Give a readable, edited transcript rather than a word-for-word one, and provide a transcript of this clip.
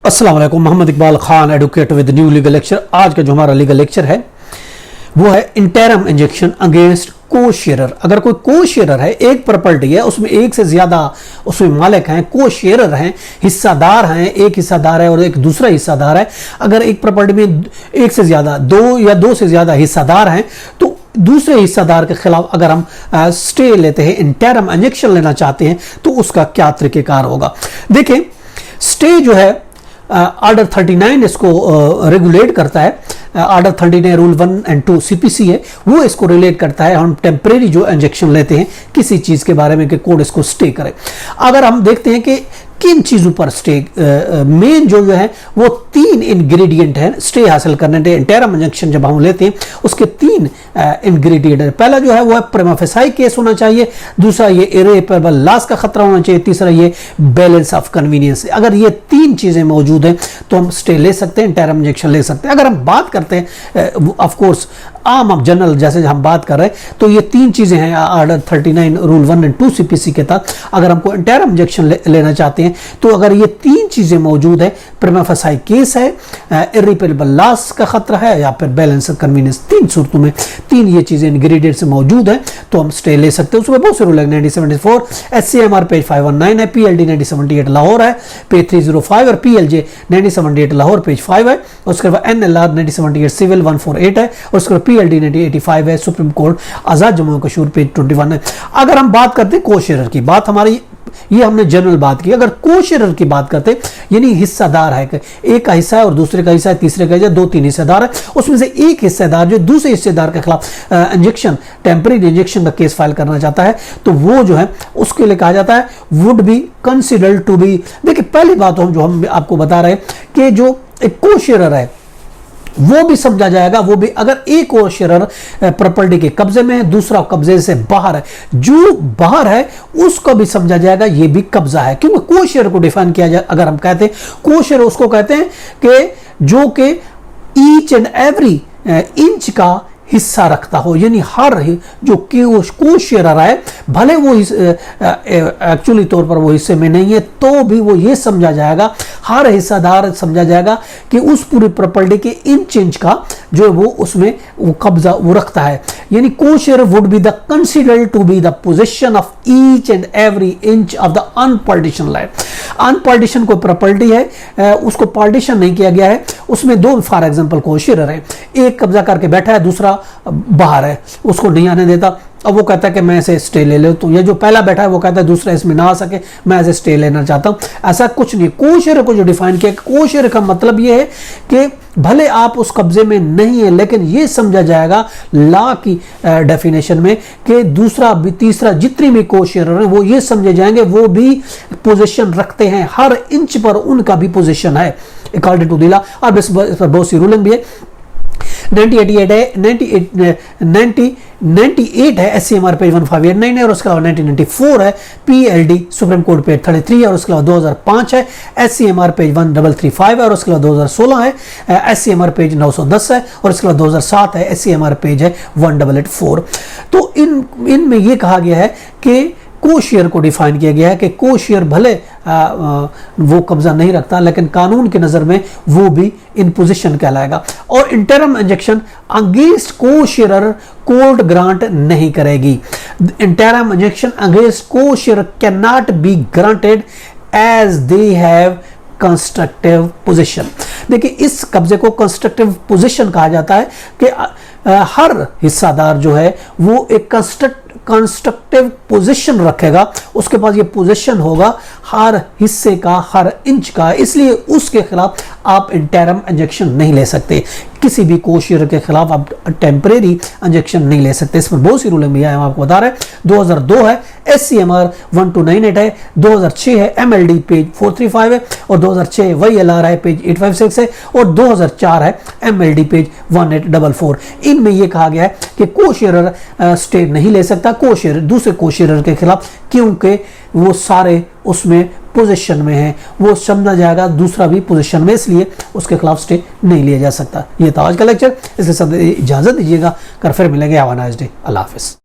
अस्सलाम वालेकुम। Mohammad Iqbal Khan, advocate with new legal lecture. आज का जो हमारा लीगल लेक्चर है वो है इंटरम इंजेक्शन अगेंस्ट को शेयरर। अगर कोई को शेयरर है, एक प्रॉपर्टी है, उसमें एक से ज्यादा उसमें मालिक हैं, को शेयरर हैं, हिस्सादार हैं, एक हिस्सादार है और एक दूसरा हिस्सादार है। अगर एक प्रॉपर्टी में एक से ज्यादा, दो या दो से ज्यादा हिस्सादार हैं, तो दूसरे हिस्सादार के खिलाफ अगर हम स्टे लेते हैं, इंटरम इंजेक्शन लेना चाहते हैं, तो उसका क्या तरीकेकार होगा। देखें, स्टे जो है ऑर्डर 39 इसको रेगुलेट करता है। ऑर्डर 39 रूल 1 एंड 2 सीपीसी है, वो इसको रिलेट करता है। हम टेम्परेरी जो इंजेक्शन लेते हैं किसी चीज के बारे में कि कोर्ट इसको स्टे करे। अगर हम देखते हैं कि किन चीजों पर स्टे, मेन जो है वो 3 इंग्रेडिएंट है स्टे हासिल करने के। इंटरम इंजेक्शन जब हम लेते हैं उसके 3 इंग्रेडिएंट है। पहला जो है वो है प्रिमा फेसाई केस होना चाहिए, दूसरा ये इरेपरेबल लॉस का खतरा होना चाहिए, तीसरा ये बैलेंस ऑफ कन्वीनियंस। अगर ये 3 चीजें मौजूद हैं तो हम स्टे ले सकते हैं, इंटरम इंजेक्शन ले सकते हैं। अगर हम बात करते हैं ऑफ कोर्स आम अब जनरल जैसे हम बात कर रहे हैं, तो ये 3 चीजें हैं ऑर्डर 39 रूल 1 एंड 2 सीपीसी के तहत। अगर हमको इंटरम इंजेक्शन लेना चाहते हैं तो अगर ये 3 चीजें मौजूद है, प्रिमा फेसाई केस है, इरेपरेबल लॉस का खतरा है, या फिर बैलेंस ऑफ कन्वीनियंस, 3 सूरतों में 3 ये चीजें इंग्रेडिएंट्स मौजूद है तो हम स्टे ले सकते हैं। उसमें बहुत से रूल है। 1974 SCMR पेज 519 है, PLD 1978 लाहौर है पेज 305 और PLJ 1978 लाहौर पेज 5 है। उसके बाद NLR 1978 सिविल 148 है और उसके बाद PLD 1985 है, सुप्रीम कोर्ट आजाद जम्मू कश्मीर पेज 21 है। अगर हम बात करते हैं को शेयरर की, बात हमारी ये हमने जनरल बात की। अगर को शेयरर की बात करते यानी हिस्सादार है, एक का हिस्सा है और दूसरे का हिस्सा है, तीसरे का हिस्सा, 2-3 हिस्सेदार है, उसमें से एक हिस्सेदार जो दूसरे हिस्सेदार के खिलाफ इंजेक्शन, टेम्परेरी इंजेक्शन का केस फाइल करना चाहता है, तो वो जो है उसके लिए कहा जाता है would be considered to be. देखिए, पहली बात जो हम आपको बता रहे हैं कि जो एक को शेयरर है वो भी समझा जाएगा, वो भी अगर एक और शेयरर प्रॉपर्टी के कब्जे में है, दूसरा कब्जे से बाहर है, जो बाहर है उसको भी समझा जाएगा ये भी कब्जा है। क्योंकि को शेयर को डिफाइन किया जाए, अगर हम कहते हैं को शेयर उसको कहते हैं कि जो कि ईच एंड एवरी इंच का हिस्सा रखता हो, यानी हर जो को शेयरर है भले वो एक्चुअली तौर पर वो हिस्से में नहीं है तो भी वो ये समझा जाएगा, हर हिस्सादार समझा जाएगा कि उस पूरी प्रॉपर्टी के इंच का जो वो उसमें वो कब्जा वो रखता है। यानी co-sharer would be the considered to be the position of each and every inch of the unpartition land. Unpartition कोई प्रॉपर्टी है, उसको पार्टीशन नहीं किया गया है, उसमें 2 फॉर एग्जांपल को शेयरर है, एक कब्जा करके बैठा है, दूसरा बाहर है, उसको नहीं आने देता। अब वो कहता है कि मैं इसे स्टे ले लूं, तो ये जो पहला बैठा है वो कहता है दूसरा इसमें ना आ सके, मैं इसे स्टे लेना चाहता हूं। ऐसा कुछ नहीं। को शेयर को जो डिफाइन किया, को शेयर का मतलब ये है कि भले आप उस कब्जे में नहीं है लेकिन ये समझा जाएगा लॉ की डेफिनेशन में कि दूसरा भी तीसरा जितने भी को शेयरर हैं वो ये समझे जाएंगे वो भी पोजीशन रखते हैं, हर इंच पर उनका भी पोजीशन है अकॉर्डिंग टू द लॉ। और इस पर बहुत सी रूलिंग भी है। 1988 है, 98 है SCMR पेज 1589 है और उसके अलावा 1994 है PLD सुप्रीम कोर्ट पेज 33 है और उसके अलावा 2005 है SCMR पेज 1335 है और उसके अलावा 2016 है SCMR पेज 910 है और उसके अलावा 2007 है SCMR पेज है 1884। तो इनमें यह कहा गया है कि को शेयर को डिफाइन किया गया है कि को शेयर भले वो कब्जा नहीं रखता लेकिन कानून की नजर में वो भी इन पोजीशन कहलाएगा। और इंटरम इंजेक्शन अगेंस्ट को शेयरर कोर्ट ग्रांट नहीं करेगी। Interim injunction against co sharer can not be granted as they have constructive possession. देखिए, इस कब्जे को कंस्ट्रक्टिव पोजीशन कहा जाता है कि हर हिस्सादार जो है वो एक कंस्ट्रक्टिव पोजीशन रखेगा, उसके पास ये पोजीशन होगा हर हिस्से का, हर इंच का, इसलिए उसके खिलाफ आप इंटरम इंजेक्शन नहीं ले सकते। किसी भी को शेयर के खिलाफ आप टेम्परेरी इंजेक्शन नहीं ले सकते। इस पर बहुत सी रूलिंग भी है, हम आपको बता रहे हैं। 2002 है SCMR 1298 है, 2006 है MLD पेज 435 है और 2006 VLR है पेज 856 है और 2004 है MLD पेज 1844। इनमें यह कहा गया है कि को शेयरर स्टे नहीं ले सकता को शेयर दूसरे को शेयरर के खिलाफ, क्योंकि वो सारे उसमें पोजीशन में है, वो समझा जाएगा दूसरा भी पोजीशन में, इसलिए उसके खिलाफ स्टे नहीं लिया जा सकता। ये था आज का लेक्चर, इसके साथ इजाजत दीजिएगा, कर फिर मिलेंगे। Have a nice day. Allah Hafiz.